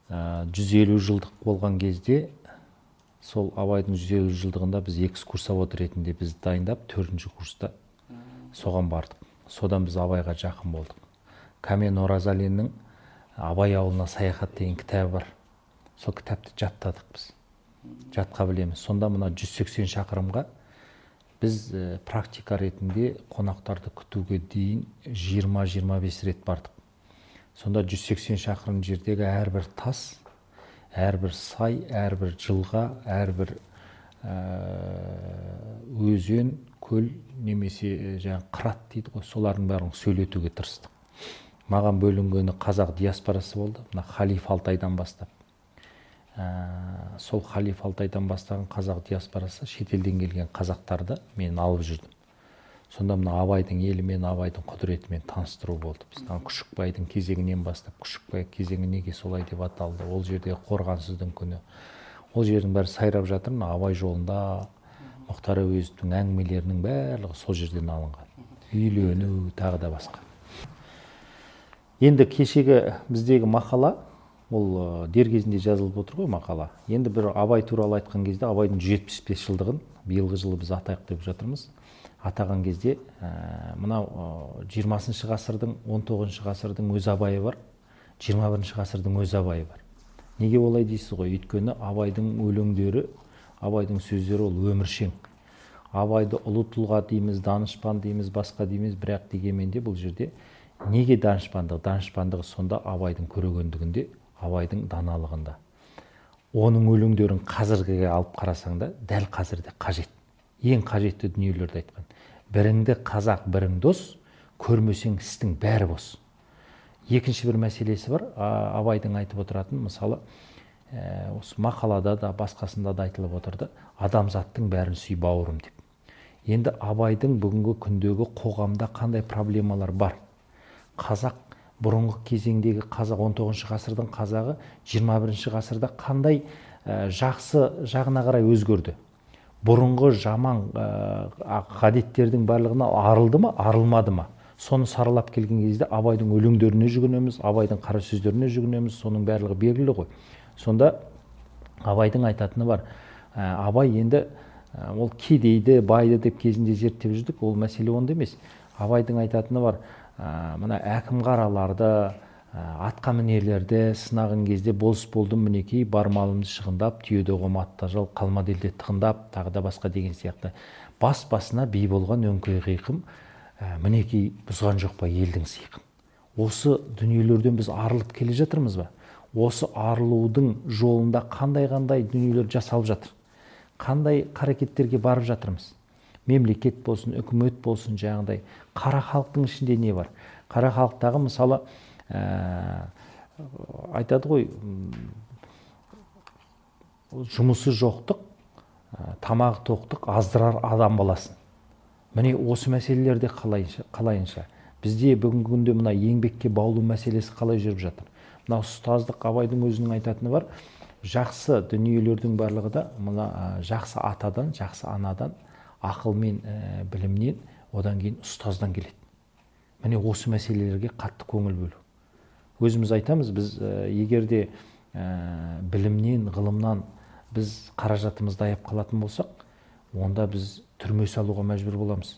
150 жылдық болған кезде, сол Абайдың 150 жылдығында біз экскурсовод ретінде біз дайындап, 4-ші курста соған бардық. Содан біз Абайға жақын болдық. Кәмен Оразалиннің Абай ауылына саяхат деген кітабы бар. Сол кітапты жаттадық біз. Жатқа білеміз. Сонда мына 180 шақырымға біз практика ретінде қонақтарды күтуге дейін 20-25 рет бардық. Сонда 180 шақырым жердегі әрбір тас, әрбір сай, әрбір жылға, әрбір өзен, көл немесе қырат дейді ғой, солардың бәрін сөйлетуге тырыстық. Маған бөлінгені қазақ диаспорасы болды. Мына Халиф Алтайдан бастап. Сол Халиф Алтайдан бастаған қазақ диаспорасы шетелден келген қазақтарды мен алып жүрдім. Сонда мына Абайдың елімен, Абайдың құдіретімен таныстыру болды. Біздің Күшікбайдың кезеңінен бастап, Күшікбай кезеңі неге солай деп аталды. Ол жерде Қорғансыздың күні. Ол жердің бәрі сайрап жатыр. Абай жолында Мұхтар Әуезовтің әңгімелерінің барлығы сол жерден алынған. Үйлену, тағы да басқа. Енді кешегі біздегі мақала, ол дер кезінде жазылып отыр ғой мақала. Енді бір Абай туралы айтқан кезде Абайдың 175 жылдығын биылғы жылы біз атайық деп жатырмыз. Атаған кезде мынау 20 ғасырдың, 19 ғасырдың өз Абайы бар, 21 ғасырдың өз Абайы бар. Неге олай дейсіз ғой? Өйткені Абайдың өлеңдері, Абайдың сөздері ол өміршең. Абайды ұлы тұлға дейміз, данышпан дейміз, басқа дейміз, бірақ дегенменде бұл жерде неге данышпандығы? Данышпандығы сонда Абайдың көрегендігінде, Абайдың даналығында. Оның өлеңдерін қазіргіге алып қарасаң да, дәл қазірде қажет. Ең қажетті дүниелерді айтқан. Біріңді қазақ, бірің дос, көрмесең істің бәрі бос. Екінші бір мәселесі бар, Абайдың айтып отыратын, мысалы, осы мақалада да, басқасында да айтылып отырды, адамзаттың бәрін сүй бауырым деп. Енді Абайдың бүгінгі күндегі қоғамда қандай проблемалар бар? Қазақ, бұрынғы кезеңдегі қазақ, 19 ғасырдың қазағы 21 ғасырда қандай жақсы жағына қарай өзгерді? Бұрынғы жаман ғадеттердің барлығына арылды ма, арылмады ма? Соны саралап келген кезде Абайдың өлеңдеріне жүгінеміз, Абайдың қара сөздеріне жүгінеміз, соның барлығы белгілі ғой. Сонда Абайдың айтатыны бар. Абай енді ол кедейді, байды деп кезінде зерттеп жүрдік, ол мәселе онда емес. Абайдың айтатыны бар. Мына әкім қараларды, атқа мінерлерді сынаған кезде болыс болдым мінекей, бар малымды шығындап, түйеде қоматта жал, қалмады елде тығындап, тағы да басқа деген сияқты. Бас-басына би болған өңкей қиқым, мінекей бұзған жоқ па елдің сиқын. Осы дүниелерден біз арылып келе жатырмыз ба? Осы арылудың жолында қандай дүниелер жасалып жатыр? Қандай қарекеттерге барып жатырмыз? Мемлекет болсын, үкімет болсын, жаңағыдай қара халықтың ішінде не бар? Қара халықтағы мысалы айтады ғой, жұмысы жоқтық, тамағы тоқтық аздырар адам баласын. Міне осы мәселелерде қалайынша? Бізде бүгінгі күнде мына еңбекке баулу мәселесі қалай жүріп жатыр? Мына ұстаздық Абайдың өзінің айтатыны бар. Жақсы дүниелердің барлығы да мына жақсы атадан, жақсы анадан, ақыл мен білімнен, одан кейін ұстаздан келеді. Міне осы мәселелерге қатты көңіл бөлу. Өзіміз айтамыз, біз егерде білімнен, ғылымнан біз қаражатымызды аяп қалатын болсақ, онда біз түрме салуға мәжбүр боламыз.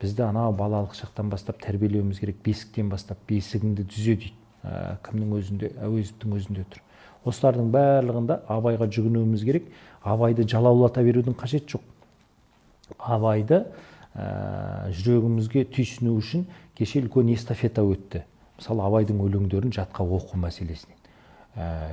Бізді анау балалық шақтан бастап тәрбиелеуіміз керек, бесіктен бастап бесігіңді түзе дейді. Кімнің өзінде, Әуезовтің өзінде тұр. Осылардың барлығында Абайға жүгінуіміз керек. Абайды жалаулата берудің қажет жоқ. Абайды жүрегімізге түйсіну үшін кеше үлкен эстафета өтті. Мысалы, Абайдың өлеңдерін жатқа оқу мәселесінен.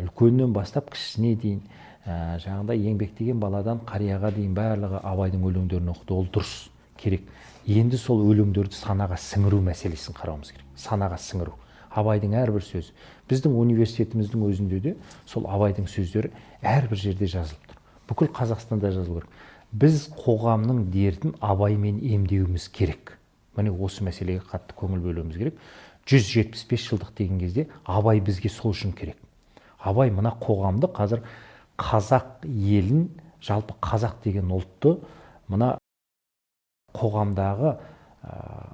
Үлкеннен бастап кішісіне дейін, жаңағыда еңбектеген баладан қарияға дейін барлығы Абайдың өлеңдерін оқыды. Ол дұрыс, керек. Енді сол өлеңдерді санаға сіңіру мәселесін қарауымыз керек. Санаға сіңіру. Абайдың әрбір сөзі. Біздің университетіміздің өзінде де сол Абайдың сөздері әрбір жерде жазылып тұр. Бүкіл Қазақстанда жазылып тұр. Біз қоғамның дертін Абаймен емдеуіміз керек. Міне осы мәселеге қатты көңіл бөлуіміз керек. 175 жылдық деген кезде Абай бізге сол үшін керек. Абай мына қоғамды қазір қазақ елін, жалпы қазақ деген ұлтты мына қоғамдағы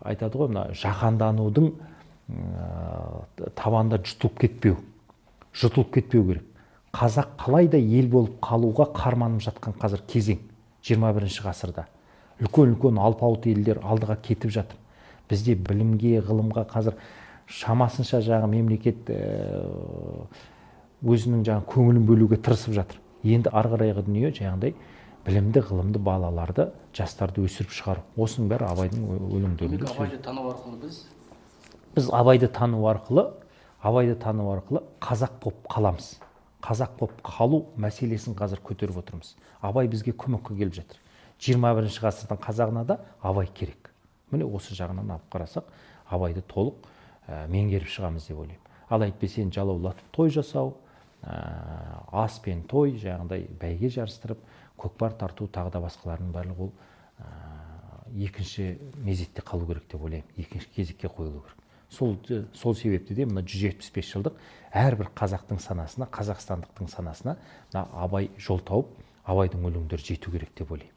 айтады ғой, мына жаһанданудың табанда жұтылып кетпеу. жұтылып кетпеу керек. Қазақ қалайда ел болып қалуға қарманып жатқан қазір кезең 21 ғасырда. Үлкен алпауыт елдер алдыға кетіп жатыр. Бізде білімге, ғылымға қазір шамасынша жаңа мемлекет өзінің жаңа көңілін бөлуге тырысып жатыр. Енді ары қарайғы дүние жаңағыдай білімді, ғылымды балаларды, жастарды өсіріп шығару. Осының бәрі абайдың өлеңдерінде. Абайды тану арқылы біз абайды тану арқылы қазақ болып қаламыз. Қазақ болып қалу мәселесін қазір көтеріп отырмыз. Абай бізге көмекке келіп жатыр. 21 ғасырдың қазағына да абай керек. Міне осы жағынан алып қарасақ, абайды толық меңгеріп шығамыз деп ойлаймын. Ал әйтпесе жалаулатып той жасау, ас пен той, жаңағыдай бәйге жарыстырып, көкпар тарту тағы да басқаларының барлығы ол екінші мезетте қалу керек деп ойлаймын. Екінші кезекке қойылу керек. Сол себепті де мына 175 жылдық әрбір қазақтың санасына, қазақстандықтың санасына абай жол тауып, абайдың өлеңдері жету керек деп ойлаймын.